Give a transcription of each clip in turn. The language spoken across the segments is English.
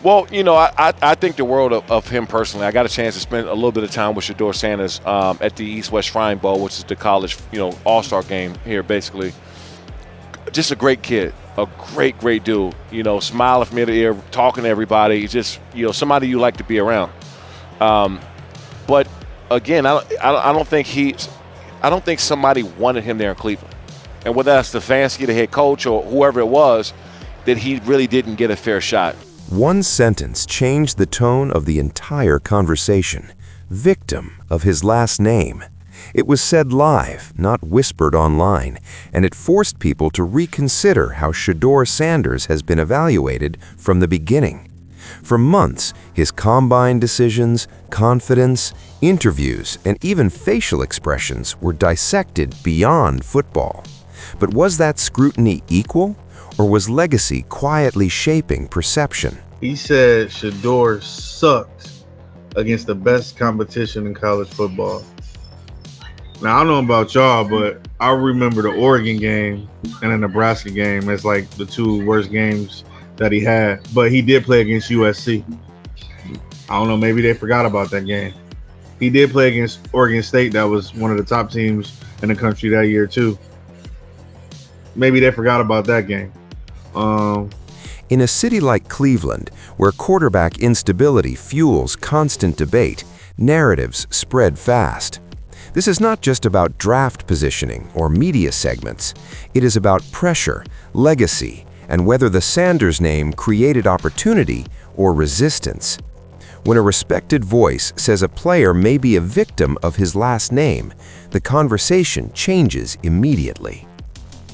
Well, I think the world of him personally. I got a chance to spend a little bit of time with Shedeur Sanders at the East-West Shrine Bowl, which is the college, all-star game here, basically. Just a great kid, a great dude. Smiling from ear to ear, talking to everybody. Just, somebody you like to be around. But again, I don't think somebody wanted him there in Cleveland, and whether that's Stefanski, the head coach, or whoever it was, that he really didn't get a fair shot. One sentence changed the tone of the entire conversation. Victim of his last name. It was said live, not whispered online, and it forced people to reconsider how Shedeur Sanders has been evaluated from the beginning. For months, his combine decisions, confidence, interviews, and even facial expressions were dissected beyond football. But was that scrutiny equal? Or was legacy quietly shaping perception? He said Shedeur sucked against the best competition in college football. Now, I don't know about y'all, but I remember the Oregon game and the Nebraska game as like the two worst games that he had. But he did play against USC. I don't know, maybe they forgot about that game. He did play against Oregon State. That was one of the top teams in the country that year too. Maybe they forgot about that game. In a city like Cleveland, where quarterback instability fuels constant debate, narratives spread fast. This is not just about draft positioning or media segments. It is about pressure, legacy, and whether the Sanders name created opportunity or resistance. When a respected voice says a player may be a victim of his last name, the conversation changes immediately.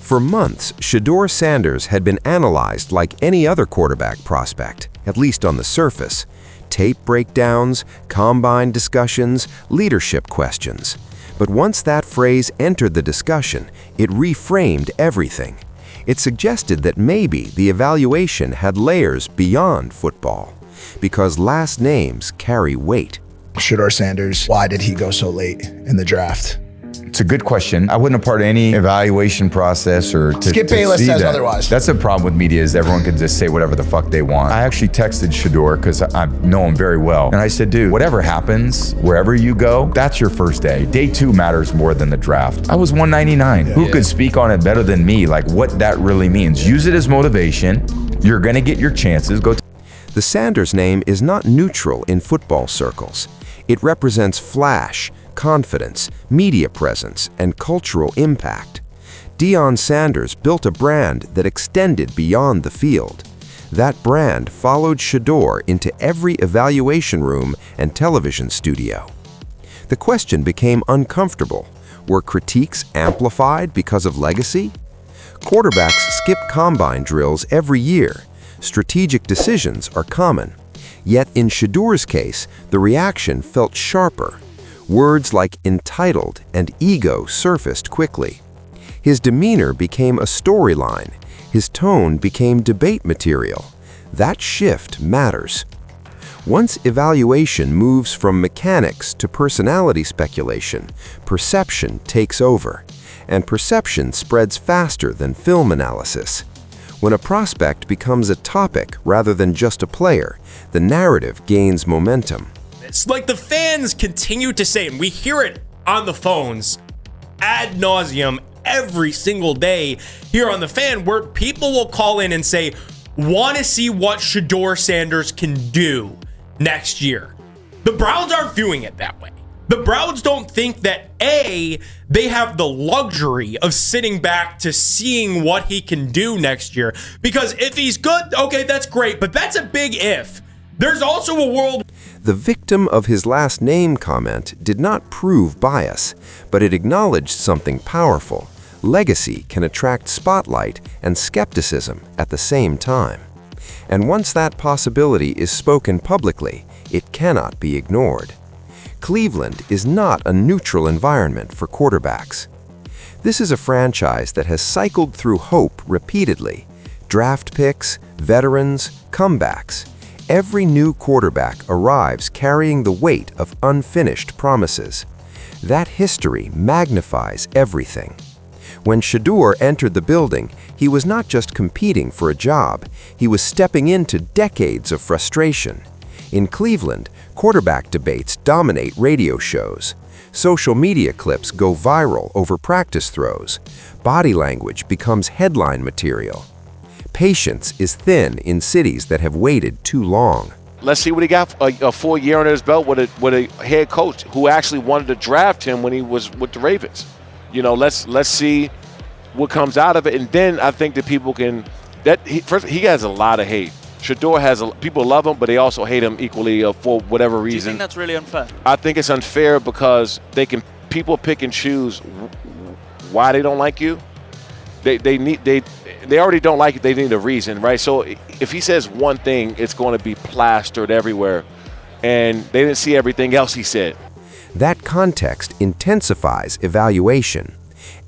For months, Shedeur Sanders had been analyzed like any other quarterback prospect, at least on the surface. Tape breakdowns, combine discussions, leadership questions. But once that phrase entered the discussion, it reframed everything. It suggested that maybe the evaluation had layers beyond football, because last names carry weight. Shedeur Sanders, why did he go so late in the draft? It's a good question. I wouldn't have part of any evaluation process or to Skip Bayless see says that. otherwise. That's a problem with media is everyone can just say whatever the fuck they want. I actually texted Shedeur because I know him very well. And I said, dude, whatever happens, wherever you go, that's your first day. Day 2 matters more than the draft. I was 199. Who could speak on it better than me? Like what that really means. Use it as motivation. You're going to get your chances. The Sanders name is not neutral in football circles. It represents flash, confidence, media presence, and cultural impact. Deion Sanders built a brand that extended beyond the field. That brand followed Shedeur into every evaluation room and television studio. The question became uncomfortable. Were critiques amplified because of legacy? Quarterbacks skip combine drills every year. Strategic decisions are common. Yet in Shedeur's case, the reaction felt sharper. Words like entitled and ego surfaced quickly. His demeanor became a storyline. His tone became debate material. That shift matters. Once evaluation moves from mechanics to personality speculation, perception takes over, and perception spreads faster than film analysis. When a prospect becomes a topic rather than just a player, the narrative gains momentum. It's like the fans continue to say, and we hear it on the phones ad nauseum every single day here on The Fan, where people will call in and say, want to see what Shedeur Sanders can do next year. The Browns aren't viewing it that way. The Browns don't think that, A, they have the luxury of sitting back to seeing what he can do next year. Because if he's good, okay, that's great, but that's a big if. There's also a world. The victim of his last name comment did not prove bias, but it acknowledged something powerful. Legacy can attract spotlight and skepticism at the same time. And once that possibility is spoken publicly, it cannot be ignored. Cleveland is not a neutral environment for quarterbacks. This is a franchise that has cycled through hope repeatedly. Draft picks, veterans, comebacks. Every new quarterback arrives carrying the weight of unfinished promises. That history magnifies everything. When Shedeur entered the building, he was not just competing for a job, he was stepping into decades of frustration. In Cleveland, quarterback debates dominate radio shows. Social media clips go viral over practice throws. Body language becomes headline material. Patience is thin in cities that have waited too long. Let's see what he got a full year under his belt with a head coach who actually wanted to draft him when he was with the Ravens. You know, let's see what comes out of it, and then I think that people can. First, he has a lot of hate. Shedeur people love him, but they also hate him equally for whatever reason. Do you think that's really unfair? I think it's unfair because people pick and choose why they don't like you. They already don't like you. They need a reason, right? So if he says one thing, it's going to be plastered everywhere, and they didn't see everything else he said. That context intensifies evaluation.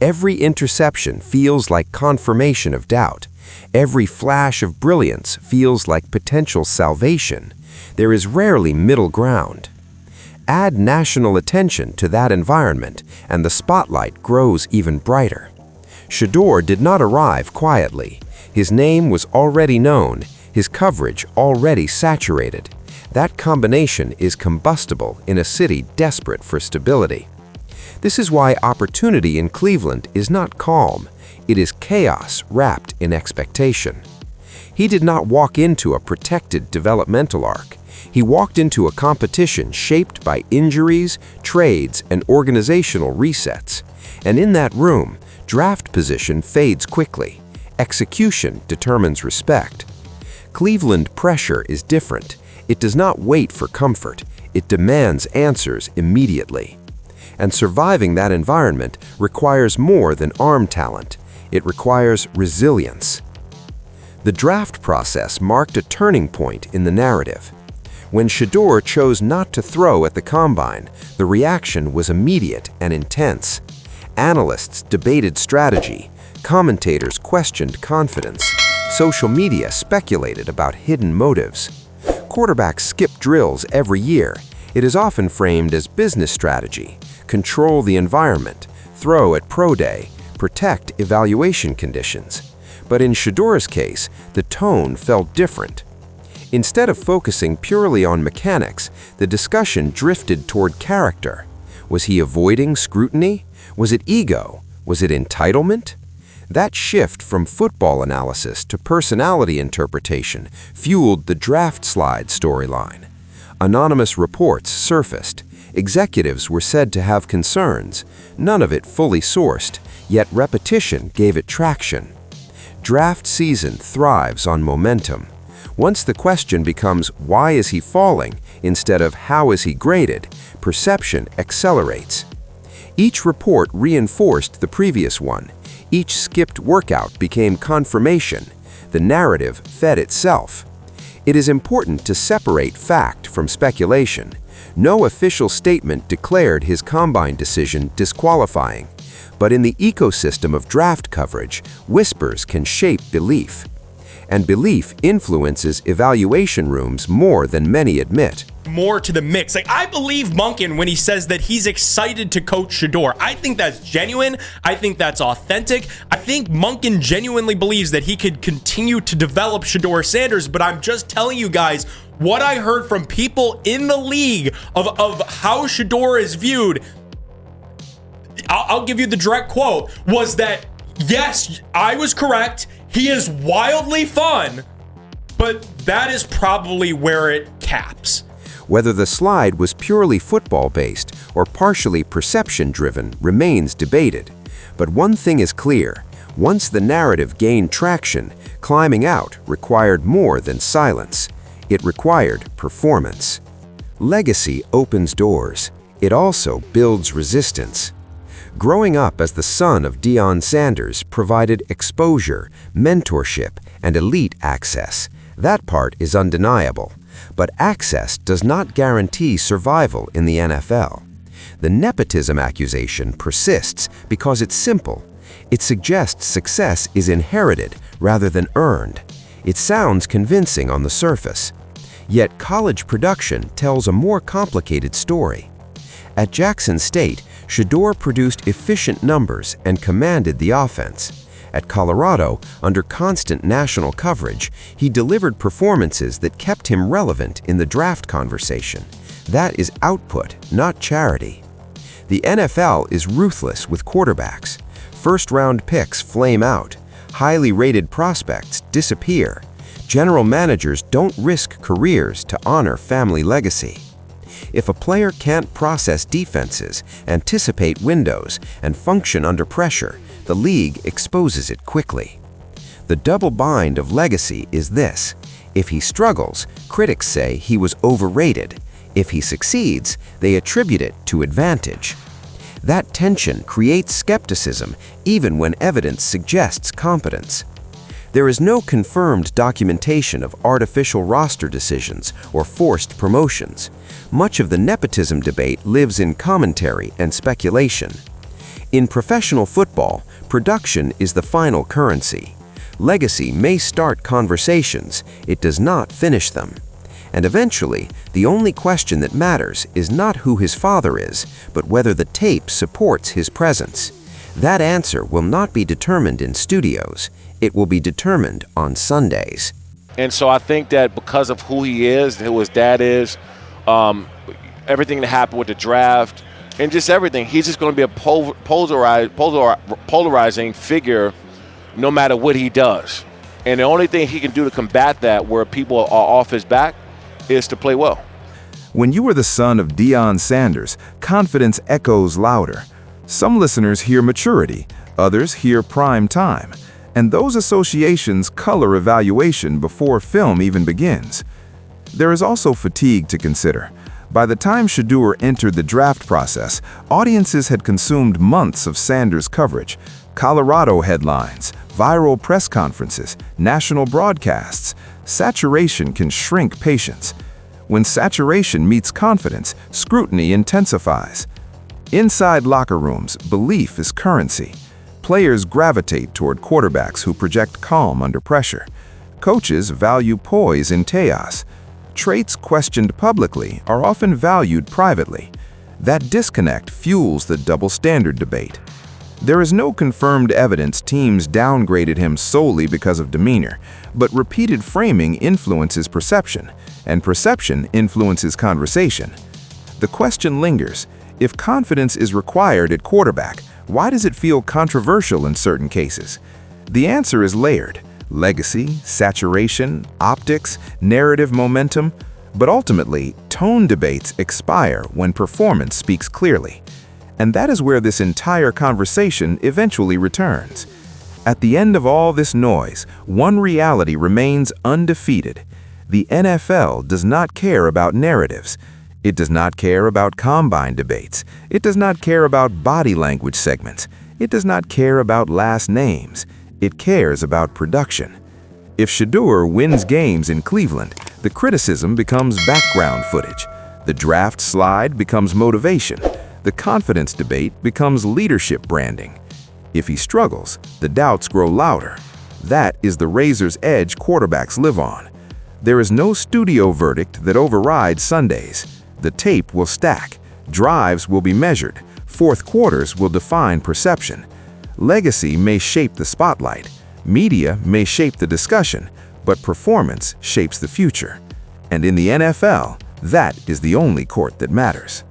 Every interception feels like confirmation of doubt. Every flash of brilliance feels like potential salvation. There is rarely middle ground. Add national attention to that environment, and the spotlight grows even brighter. Shedeur did not arrive quietly. His name was already known, his coverage already saturated. That combination is combustible in a city desperate for stability. This is why opportunity in Cleveland is not calm. It is chaos wrapped in expectation. He did not walk into a protected developmental arc. He walked into a competition shaped by injuries, trades, and organizational resets. And in that room, draft position fades quickly. Execution determines respect. Cleveland pressure is different. It does not wait for comfort. It demands answers immediately. And surviving that environment requires more than arm talent. It requires resilience. The draft process marked a turning point in the narrative. When Shedeur chose not to throw at the combine, the reaction was immediate and intense. Analysts debated strategy, commentators questioned confidence, social media speculated about hidden motives. Quarterbacks skip drills every year. It is often framed as business strategy: control the environment, throw at pro day, protect evaluation conditions. But in Shedeur's case, the tone felt different. Instead of focusing purely on mechanics, the discussion drifted toward character. Was he avoiding scrutiny? Was it ego? Was it entitlement? That shift from football analysis to personality interpretation fueled the draft slide storyline. Anonymous reports surfaced. Executives were said to have concerns, none of it fully sourced, yet repetition gave it traction. Draft season thrives on momentum. Once the question becomes why is he falling instead of how is he graded, perception accelerates. Each report reinforced the previous one. Each skipped workout became confirmation. The narrative fed itself. It is important to separate fact from speculation. No official statement declared his combine decision disqualifying. But in the ecosystem of draft coverage, whispers can shape belief. And belief influences evaluation rooms more than many admit. More to the mix. Like, I believe Monken when he says that he's excited to coach Shedeur. I think that's genuine. I think that's authentic. I think Monken genuinely believes that he could continue to develop Shedeur Sanders, but I'm just telling you guys what I heard from people in the league of how Shedeur is viewed. I'll give you the direct quote, was that, yes, I was correct. He is wildly fun, but that is probably where it caps. Whether the slide was purely football-based or partially perception-driven remains debated. But one thing is clear: once the narrative gained traction, climbing out required more than silence. It required performance. Legacy opens doors. It also builds resistance. Growing up as the son of Deion Sanders provided exposure, mentorship, and elite access. That part is undeniable. But access does not guarantee survival in the NFL. The nepotism accusation persists because it's simple. It suggests success is inherited rather than earned. It sounds convincing on the surface. Yet college production tells a more complicated story. At Jackson State, Shedeur produced efficient numbers and commanded the offense. At Colorado, under constant national coverage, he delivered performances that kept him relevant in the draft conversation. That is output, not charity. The NFL is ruthless with quarterbacks. First-round picks flame out. Highly rated prospects disappear. General managers don't risk careers to honor family legacy. If a player can't process defenses, anticipate windows, and function under pressure, the league exposes it quickly. The double bind of legacy is this: if he struggles, critics say he was overrated. If he succeeds, they attribute it to advantage. That tension creates skepticism even when evidence suggests competence. There is no confirmed documentation of artificial roster decisions or forced promotions. Much of the nepotism debate lives in commentary and speculation. In professional football, production is the final currency. Legacy may start conversations, it does not finish them. And eventually, the only question that matters is not who his father is, but whether the tape supports his presence. That answer will not be determined in studios. It will be determined on Sundays. And so I think that because of who he is, who his dad is, everything that happened with the draft, and just everything, he's just going to be a polarizing figure no matter what he does. And the only thing he can do to combat that, where people are off his back, is to play well. When you are the son of Jay Sanders, confidence echoes louder. Some listeners hear maturity, others hear prime time, and those associations color evaluation before film even begins. There is also fatigue to consider. By the time Shedeur entered the draft process, audiences had consumed months of Sanders coverage, Colorado headlines, viral press conferences, national broadcasts. Saturation can shrink patience. When saturation meets confidence, scrutiny intensifies. Inside locker rooms, belief is currency. Players gravitate toward quarterbacks who project calm under pressure. Coaches value poise in chaos. Traits questioned publicly are often valued privately. That disconnect fuels the double standard debate. There is no confirmed evidence teams downgraded him solely because of demeanor, but repeated framing influences perception, and perception influences conversation. The question lingers: if confidence is required at quarterback, why does it feel controversial in certain cases? The answer is layered: legacy, saturation, optics, narrative momentum. But ultimately, tone debates expire when performance speaks clearly. And that is where this entire conversation eventually returns. At the end of all this noise, one reality remains undefeated. The NFL does not care about narratives. It does not care about combine debates. It does not care about body language segments. It does not care about last names. It cares about production. If Shedeur wins games in Cleveland, the criticism becomes background footage. The draft slide becomes motivation. The confidence debate becomes leadership branding. If he struggles, the doubts grow louder. That is the razor's edge quarterbacks live on. There is no studio verdict that overrides Sundays. The tape will stack. Drives will be measured. Fourth quarters will define perception. Legacy may shape the spotlight. Media may shape the discussion, but performance shapes the future. And in the NFL, that is the only court that matters.